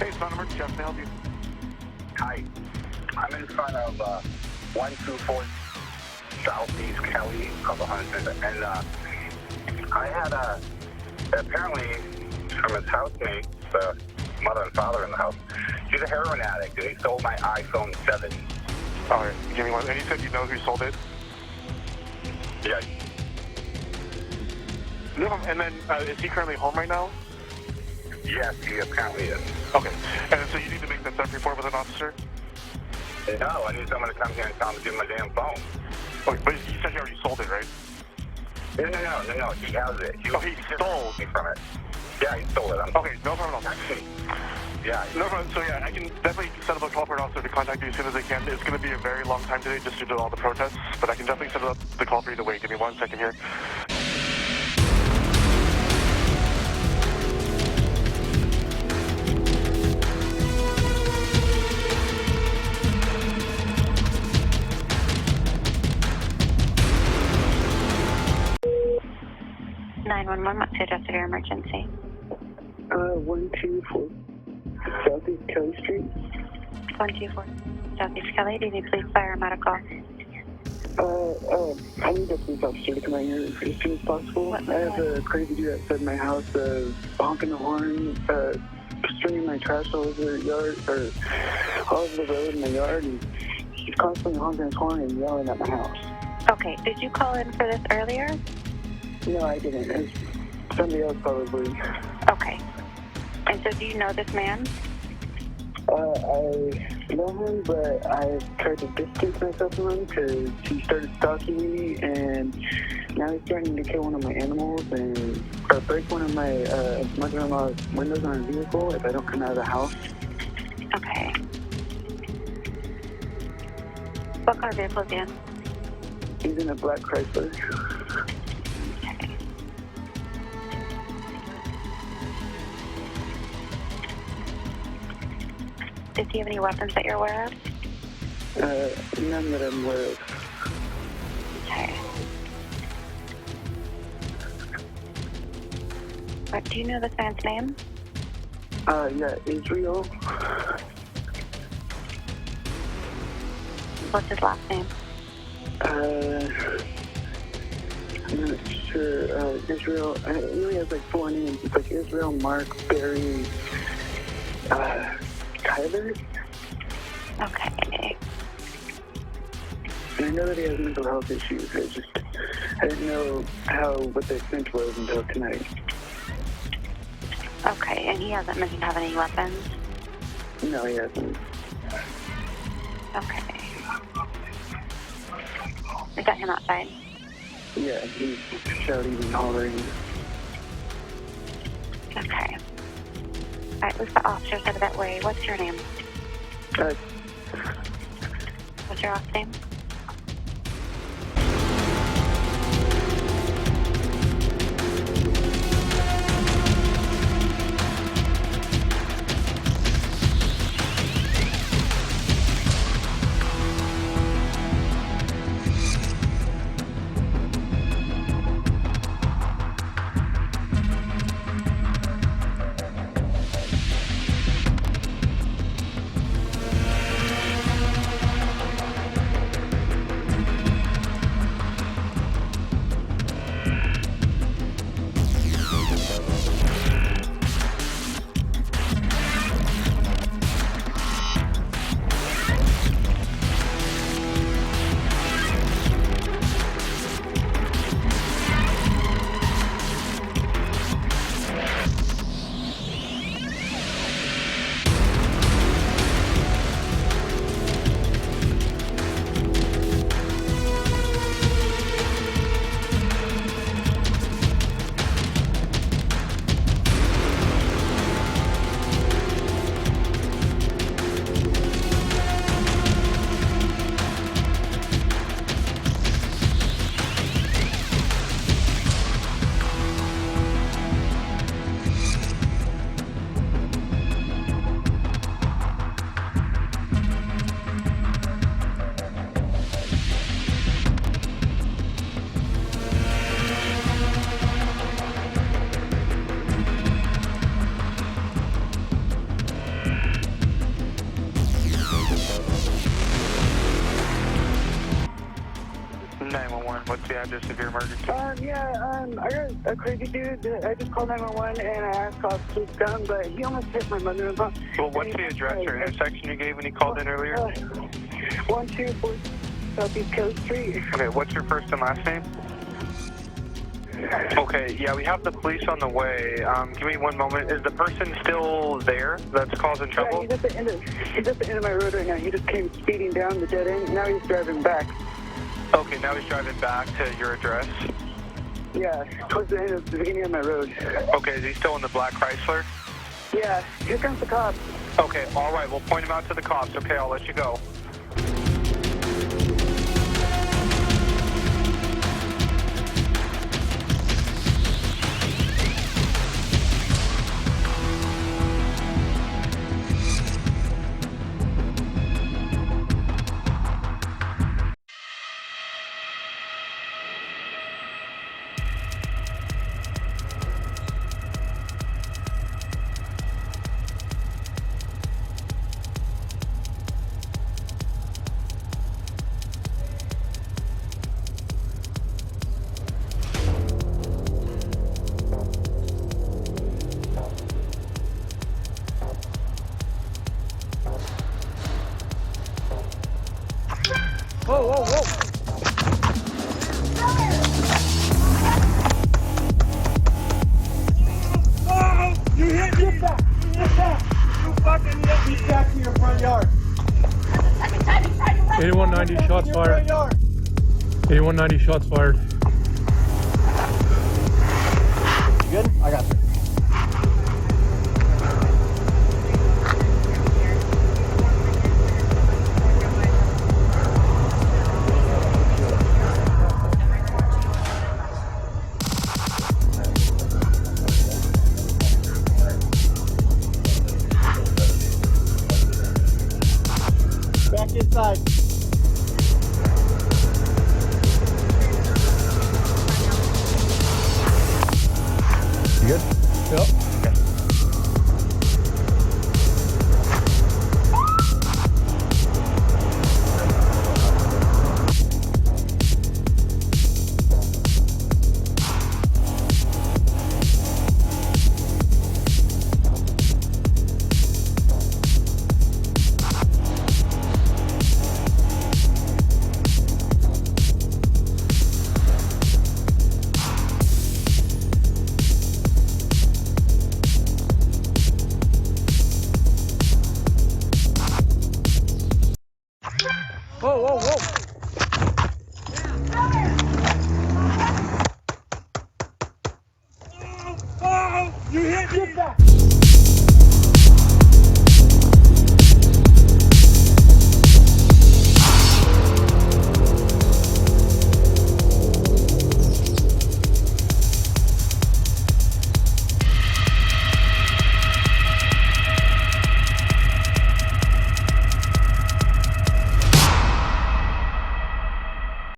Hey, it's not an emergency. How can I help you? Hi. I'm in front of 124 Southeast Kelly, couple hundred, and I had apparently from his housemate, the mother and father in the house, she's a heroin addict, and he stole my iPhone 7. All right, give me one. And you said you know who sold it? Yeah. No, and then is he currently home right now? Yes, he apparently is. Okay, and so you need to make that theft report with an officer? No, I need someone to come here and tell me to give my damn phone. Okay, but you said you already sold it, right? No, he has it. Oh, he stole me from it. Yeah, he stole it. Okay, no problem. Yeah. No problem. So yeah, I can definitely set up a call for an officer to contact you as soon as I can. It's going to be a very long time today just due to all the protests, but I can definitely set up the call for you to wait. Give me 1 second here. What's the address of your emergency? 124 Southeast Kelly Street. 124 Southeast Kelly. Do you need police, fire, or medical? I need a police officer to come out here as soon as possible. I have a crazy dude outside my house, honking the horn, stringing my trash all over the yard, or all over the road in my yard, and he's constantly honking his horn and yelling at my house. Okay, did you call in for this earlier? No, I didn't. It's somebody else probably. Okay. And so do you know this man? I know him, but I tried to distance myself from him because he started stalking me, and now he's threatening to kill one of my animals or break one of my mother-in-law's windows on his vehicle if I don't come out of the house. Okay. What car vehicle is he in? He's in a black Chrysler. Okay. Does he have any weapons that you're aware of? None that I'm aware of. Okay. Do you know this man's name? Yeah, Israel. What's his last name? I'm not sure. Israel. I know he has like 4 names. It's like Israel, Mark, Barry, Tyler. Okay. And I know that he has mental health issues. I didn't know what the extent was until tonight. Okay, and he hasn't mentioned having any weapons? No, he hasn't. Okay. Is that him outside? Yeah, he's shouting and hollering. Okay. All right, let's the officers headed that way. What's your name? What's your last name? emergency? I got a crazy dude. I just called 911 and I asked officers to come, but he almost hit my mother-in-law. Well, what's the address or intersection you gave when you called in earlier? 124 Southeast Coast Street. Okay, what's your first and last name? Okay, yeah, we have the police on the way. Give me one moment. Is the person still there that's causing trouble? Yeah, he's at the end of my road right now. He just came speeding down the dead end. Now he's driving back. Okay, now he's driving back to your address? Yeah, towards the end of the beginning of my road. Okay, is he still in the black Chrysler? Yeah, here comes the cops. Okay, all right, we'll point him out to the cops. Okay, I'll let you go. Whoa, whoa, whoa. Oh, you hit me. Get back. Get back. You fucking hit me back to your front yard. 8190 shots fired. 8190 shots fired. You good? I got you. Back inside. You good? Yep.